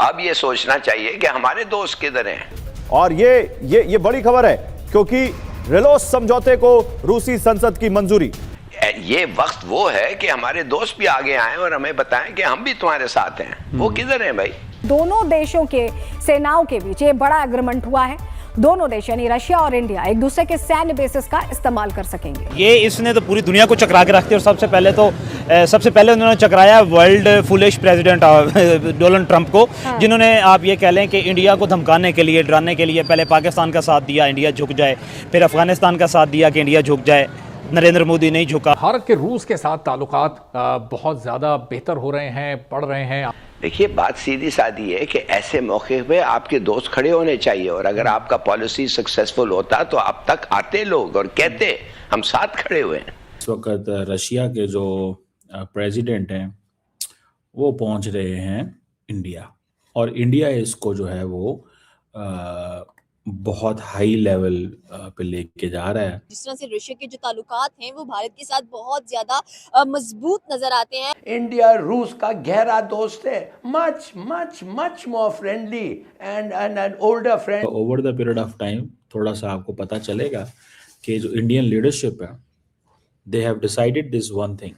अब ये सोचना चाहिए कि हमारे दोस्त किधर हैं। और ये बड़ी खबर है क्योंकि रेलोस समझौते को रूसी संसद की मंजूरी। ये वक्त वो है कि हमारे दोस्त भी आगे आए और हमें बताएं कि हम भी तुम्हारे साथ हैं। वो किधर हैं भाई? दोनों देशों के सेनाओं के बीच ये बड़ा एग्रीमेंट हुआ है। दोनों देश यानी रशिया और इंडिया एक दूसरे के सैन्य बेसिस का इस्तेमाल कर सकेंगे। ये इसने तो पूरी दुनिया को चकरा के रखती है। और सबसे पहले उन्होंने चकराया world foolish president Donald Trump को, जिन्होंने आप ये कह लें कि इंडिया को धमकाने के लिए, डराने के लिए पहले पाकिस्तान का साथ दिया, इंडिया झुक जाए, फिर अफगानिस्तान का साथ दिया कि इंडिया झुक जाए। नरेंद्र मोदी नहीं झुका। भारत के रूस के साथ ताल्लुकात बहुत ज़्यादा बेहतर हो रहे हैं, बढ़ रहे हैं। देखिए, बात सीधी सादी है कि ऐसे मौके पे आपके दोस्त खड़े होने चाहिए, और अगर आपका पॉलिसी सक्सेसफुल होता तो अब तक आते लोग और कहते हम साथ खड़े हुए हैं। इस वक्त रशिया के जो प्रेसिडेंट हैं वो पहुंच रहे हैं इंडिया, और इंडिया इसको जो है वो बहुत हाई लेवल पे लेके जा रहा है। जिस तरह से रशिया के जो ताल्लुकात हैं वो भारत के साथ बहुत ज्यादा मजबूत नजर आते हैं। इंडिया रूस का गहरा दोस्त है, much much much more friendly and an older friend. Over the period of time थोड़ा सा आपको पता चलेगा कि जो इंडियन लीडरशिप है, they have decided this one thing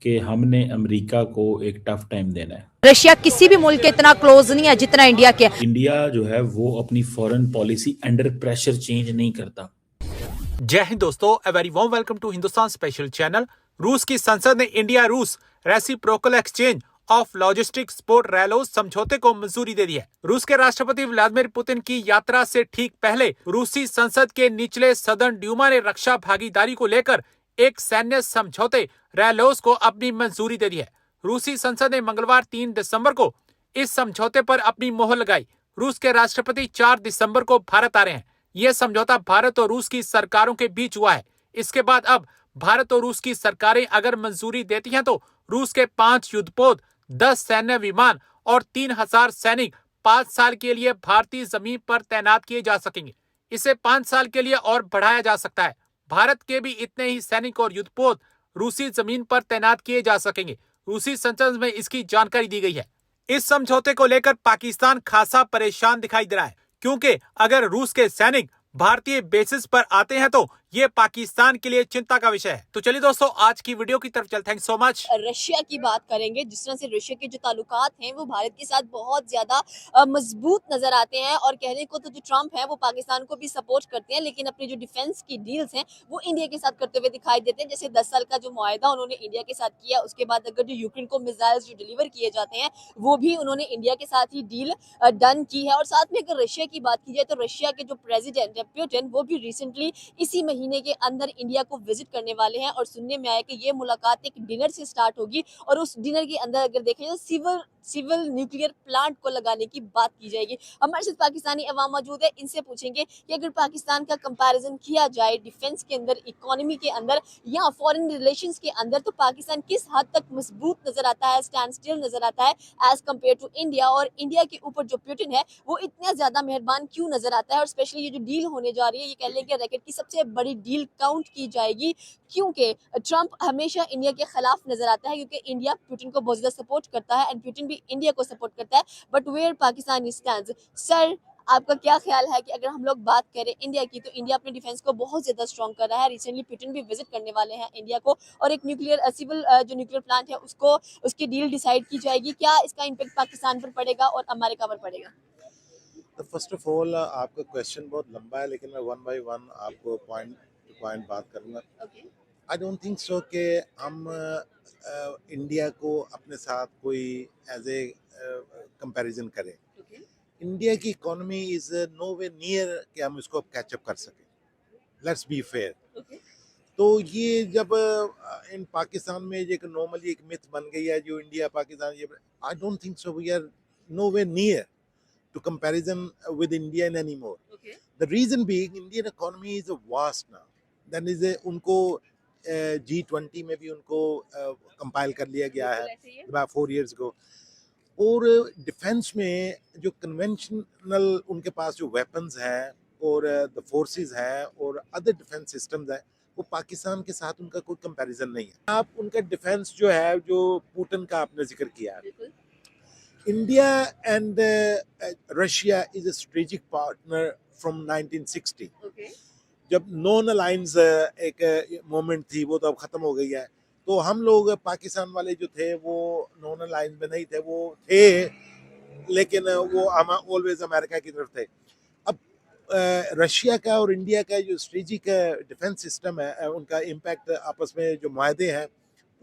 कि हमने अमेरिका को एक टफ टाइम देना है। रशिया किसी भी मुल्क के इतना क्लोज नहीं है जितना इंडिया के। इंडिया जो है वो अपनी foreign policy under pressure change नहीं करता। जय हिंद दोस्तों, a very warm welcome to Hindustan special channel. रूस की संसद ने इंडिया रूस reciprocal exchange of logistic support RELOS समझौते को मंजूरी दे दी है। रूस के राष्ट्रपति व्लादिमीर पुतिन की यात्रा से ठीक पहले रूसी संसद के निचले सदन ड्यूमा ने रक्षा भागीदारी को लेकर एक सैन्य समझौते रेलोस को अपनी मंजूरी दे दी है। रूसी संसद ने मंगलवार 3 दिसंबर को इस समझौते पर अपनी मोहर लगाई। रूस के राष्ट्रपति 4 दिसंबर को भारत आ रहे हैं। यह समझौता भारत और रूस की सरकारों के बीच हुआ है। इसके बाद अब भारत और रूस की सरकारें अगर मंजूरी देती हैं तो रूस के 5 युद्धपोत, 10 सैन्य विमान और 3000 सैनिक 5 साल के लिए भारतीय जमीन पर तैनात किए जा सकेंगे। इसे 5 साल के लिए और बढ़ाया जा सकता है। भारत के भी इतने ही सैनिक और युद्धपोत रूसी जमीन पर तैनात किए जा सकेंगे। रूसी संसद में इसकी जानकारी दी गई है। इस समझौते को लेकर पाकिस्तान खासा परेशान दिखाई दे रहा है, क्योंकि अगर रूस के सैनिक भारतीय बेसिस पर आते हैं तो ये पाकिस्तान के लिए चिंता का विषय है। तो चलिए दोस्तों, आज की वीडियो की तरफ चलते हैं। Thanks so much. रशिया की बात करेंगे। जिस तरह से रशिया के जो ताल्लुकात हैं वो भारत के साथ बहुत ज्यादा मजबूत नजर आते हैं, और कहने को तो जो ट्रम्प है वो पाकिस्तान को भी सपोर्ट करते हैं, लेकिन अपनी जो डिफेंस की डील्स हैं वो इंडिया के साथ करते हुए दिखाई देते हैं। जैसे 10 साल का जो मुआहदा उन्होंने इंडिया के साथ किया, उसके बाद अगर जो यूक्रेन को मिसाइल्स जो डिलीवर किए जाते हैं वो भी उन्होंने इंडिया के साथ ही डील डन की है। और साथ में अगर रशिया की बात की जाए तो रशिया के जो प्रेसिडेंट है पुतिन, वो भी रिसेंटली इसी महीने के अंदर इंडिया को विजिट करने वाले हैं। और सुनने में आया कि ये मुलाकात एक डिनर से स्टार्ट होगी, और उस डिनर के अंदर अगर देखें तो सिविल न्यूक्लियर प्लांट को लगाने की बात की जाएगी। हमारे साथ पाकिस्तानी अवाम मौजूद है, इनसे पूछेंगे कि अगर पाकिस्तान का कंपैरिजन किया जाए डिफेंस के अंदर, इकोनॉमी के अंदर या फॉरेन रिलेशंस के अंदर, तो पाकिस्तान किस हद तक मजबूत नजर आता है, स्टैंड स्टिल नजर आता है एज कम्पेयर टू इंडिया, और इंडिया के ऊपर जो पुतिन है वो इतना ज्यादा मेहरबान क्यों नजर आता है। और स्पेशली ये जो डील होने जा रही है, ये कह लें कि रैकेट की सबसे बड़ी डील काउंट की जाएगी, क्योंकि ट्रंप हमेशा इंडिया के खिलाफ नजर आता है, क्योंकि इंडिया पुतिन को बहुत ज्यादा सपोर्ट करता है एंड पुतिन भी इंडिया को सपोर्ट करता है। But where Pakistan stands, sir आपका क्या ख्याल है कि अगर हम लोग बात करें इंडिया की, तो इंडिया अपने डिफेंस को बहुत ज्यादा स्ट्रॉन्ग कर रहा है। रिसेंटली पुतिन भी विजिट करने वाले हैं इंडिया को, और एक न्यूक्लियर सिविल जो न्यूक्लियर प्लांट है उसको, उसकी डील डिसाइड की जाएगी। क्या इसका इम्पैक्ट पाकिस्तान पर पड़ेगा और अमेरिका पर पड़ेगा? तो फर्स्ट ऑफ ऑल आपका क्वेश्चन बहुत लंबा है, लेकिन मैं वन बाय वन आपको पॉइंट टू पॉइंट बात करूँगा। आई डोंट थिंक सो कि हम इंडिया को अपने साथ कोई एज ए कंपैरिजन करें। इंडिया की economy is no way near कि हम इसको कैचअप कर सकें। Let's be fair. तो ये जब इन पाकिस्तान में एक नॉर्मली एक मिथ बन गई है जो इंडिया पाकिस्तान, ये I don't think so we are no way near to comparison with India anymore. The reason being Indian economy is vast now. Then is उनको G20 में भी उनको कंपाइल कर लिया गया है about 4 years ago. और डिफेंस में जो कन्वेंशनल उनके पास जो वेपन्स हैं और द फोर्सेस हैं और अदर डिफेंस सिस्टम्स हैं, वो पाकिस्तान के साथ उनका कोई कंपैरिजन नहीं है। आप उनका डिफेंस जो है, जो पुतिन का आपने जिक्र किया है, India and Russia is a strategic partner from 1960. Okay. जब नॉन अलायंस एक मोमेंट थी वो तो अब खत्म हो गई है, तो हम लोग पाकिस्तान वाले जो थे वो नॉन अलायंस में नहीं थे, वो थे लेकिन वो हम ऑलवेज अमेरिका की तरफ थे। अब रशिया का और इंडिया का जो स्ट्रेटेजिक डिफेंस सिस्टम है, उनका इम्पैक्ट आपस में जो माहदे हैं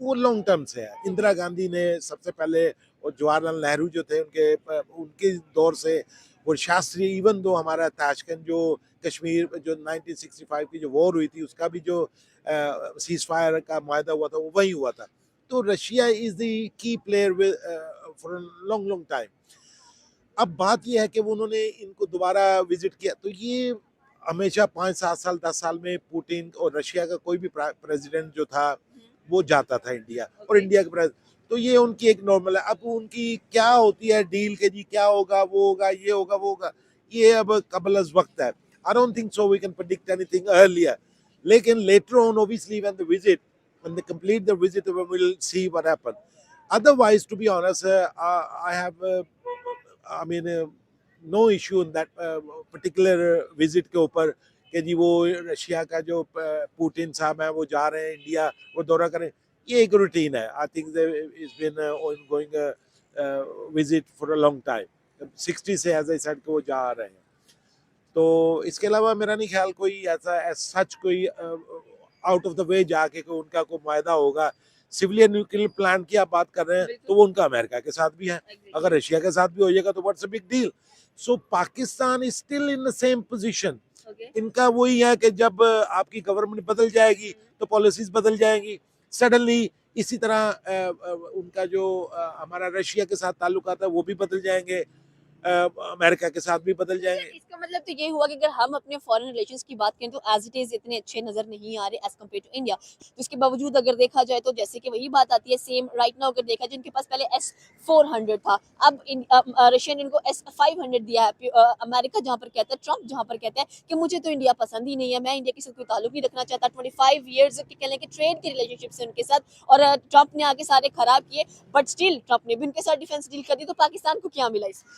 वो लॉन्ग टर्म से है। इंदिरा गांधी ने सबसे पहले और जवाहरलाल नेहरू जो थे उनके दौर से, और शास्त्री, इवन दो हमारा ताशकंद जो कश्मीर जो 1965 की जो वॉर हुई थी उसका भी जो सीज फायर का माहदा हुआ था वो वही हुआ था। तो Russia is the key player for long long time. अब बात यह है कि वो उन्होंने इनको दोबारा विजिट किया, तो ये हमेशा 5-7 साल 10 साल में पुतिन और रशिया का कोई भी प्रेसिडेंट जो था वो जाता था इंडिया, और इंडिया के तो ये उनकी एक नॉर्मल है। अब उनकी क्या होती है डील के जी क्या होगा वो होगा ये होगा वो होगा, ये अब कबल अज़ वक्त है। I don't think so we can predict anything earlier, लेकिन later on obviously when the visit, when they complete the visit we will see what happen. Otherwise to be honest I have I mean no issue in that particular visit के ऊपर कि जी वो Russia का जो Putin साहब हैं वो जा रहे हैं इंडिया, वो दौरा करें, ये एक रूटीन है। I think it's been going visit for a long time, 60 से एज आई सेड कि वो जा रहे हैं। तो इसके अलावा मेरा नहीं ख्याल कोई ऐसा सच कोई आउट ऑफ द वे जाके कोई उनका कोई मायदा होगा। सिविलियन न्यूक्लियर प्लांट की आप बात कर रहे हैं तो वो उनका अमेरिका के साथ भी है, अगर रशिया के साथ भी हो जाएगा तो what's a big deal. So Pakistan is still in the same position. इनका वही है कि जब आपकी गवर्नमेंट बदल जाएगी तो पॉलिसीज बदल जाएंगी सडनली। इसी तरह उनका जो हमारा रशिया के साथ ताल्लुकात है वो भी बदल जाएंगे, अमेरिका के साथ भी बदल जाएंगे। इसका मतलब तो ये हुआ कि अगर हम अपने फॉरेन रिलेशंस की बात करें तो एज इट इज इतने अच्छे नजर नहीं आ रहे एज कम्पेयर टू इंडिया। इसके बावजूद अगर देखा जाए तो जैसे कि वही बात आती है सेम राइट नाउ अगर देखा जाए इनके पास पहले S-400 था, अब रशिया ने इनको S-500 दिया है। अमेरिका जहाँ पर कहता है, ट्रम्प जहाँ पर कहता है कि मुझे तो इंडिया पसंद ही नहीं है, मैं इंडिया के साथ कोई ताल्लुक नहीं रखना चाहता। 25 ईयर्स के कह लें कि ट्रेड के रिलेशनशिप से उनके साथ, और ट्रम्प ने आके सारे खराब किए, बट स्टिल ट्रम्प ने भी उनके साथ डिफेंस डील कर दी। तो पाकिस्तान को क्या मिला इसमें?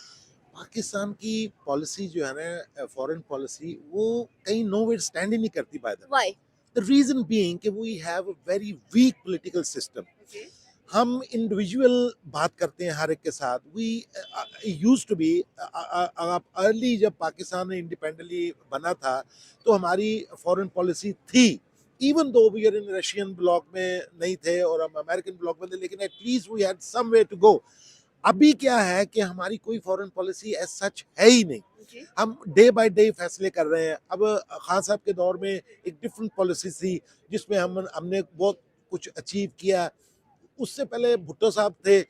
पाकिस्तान की पॉलिसी जो है ना, फॉरेन पॉलिसी, वो कहीं नोवेयर स्टैंड ही नहीं करती। By the why? The reason being कि we have a very weak political system. हम इंडिविजुअल बात करते हैं हर एक के साथ। वी यूज्ड टू बी, आप अर्ली जब पाकिस्तान इंडिपेंडेंटली बना था तो हमारी फॉरेन पॉलिसी थी, even though we are in Russian bloc में नहीं थे और हम अमेरिकन ब्लॉक में थे, लेकिन at least we had some way to go. अभी क्या है कि हमारी कोई फॉरेन पॉलिसी एज सच है ही नहीं। हम डे बाय डे फैसले कर रहे हैं। अब खान साहब के दौर में एक डिफरेंट पॉलिसी थी जिसमें हमने बहुत कुछ अचीव किया। उससे पहले भुट्टो साहब थे